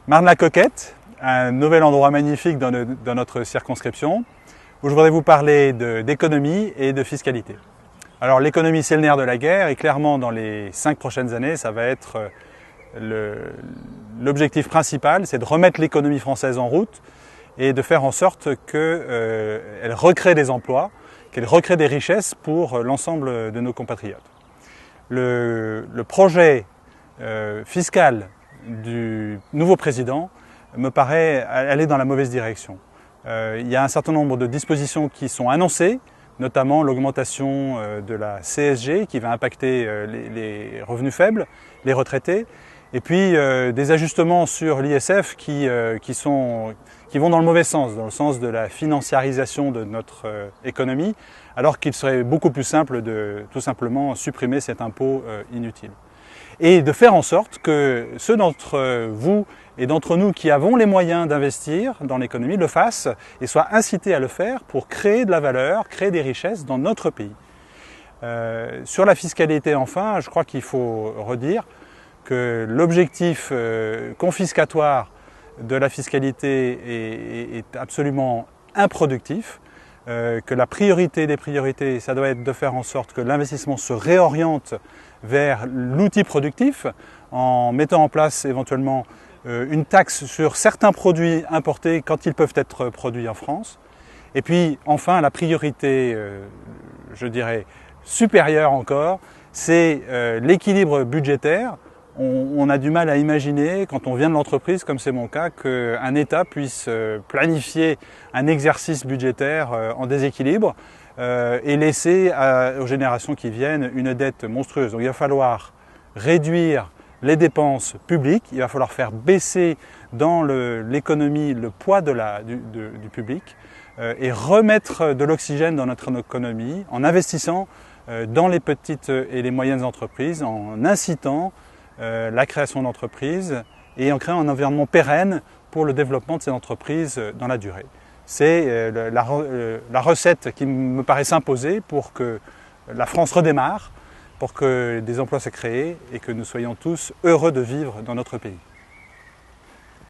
Marne-la-Coquette, un nouvel endroit magnifique dans notre circonscription, où je voudrais vous parler d'économie et de fiscalité. Alors l'économie, c'est le nerf de la guerre, et clairement dans les 5 prochaines années, ça va être l'objectif principal, c'est de remettre l'économie française en route et de faire en sorte qu'elle recrée des emplois, qu'elle recrée des richesses pour l'ensemble de nos compatriotes. Le projet fiscal du nouveau président me paraît aller dans la mauvaise direction. Il y a un certain nombre de dispositions qui sont annoncées, notamment l'augmentation de la CSG qui va impacter les revenus faibles, les retraités, et puis des ajustements sur l'ISF qui vont dans le mauvais sens, dans le sens de la financiarisation de notre économie, alors qu'il serait beaucoup plus simple de tout simplement supprimer cet impôt inutile. Et de faire en sorte que ceux d'entre vous et d'entre nous qui avons les moyens d'investir dans l'économie le fassent et soient incités à le faire pour créer de la valeur, créer des richesses dans notre pays. Sur la fiscalité enfin, je crois qu'il faut redire que l'objectif confiscatoire de la fiscalité est absolument improductif, que la priorité des priorités, ça doit être de faire en sorte que l'investissement se réoriente vers l'outil productif en mettant en place éventuellement une taxe sur certains produits importés quand ils peuvent être produits en France. Et puis enfin la priorité, je dirais, supérieure encore, c'est l'équilibre budgétaire. On a du mal à imaginer, quand on vient de l'entreprise, comme c'est mon cas, qu'un État puisse planifier un exercice budgétaire en déséquilibre et laisser aux générations qui viennent une dette monstrueuse. Donc il va falloir réduire les dépenses publiques, il va falloir faire baisser dans l'économie le poids du public et remettre de l'oxygène dans notre économie en investissant dans les petites et les moyennes entreprises, en incitant la création d'entreprises et en créant un environnement pérenne pour le développement de ces entreprises dans la durée. C'est la recette qui me paraît s'imposer pour que la France redémarre, pour que des emplois soient créés et que nous soyons tous heureux de vivre dans notre pays.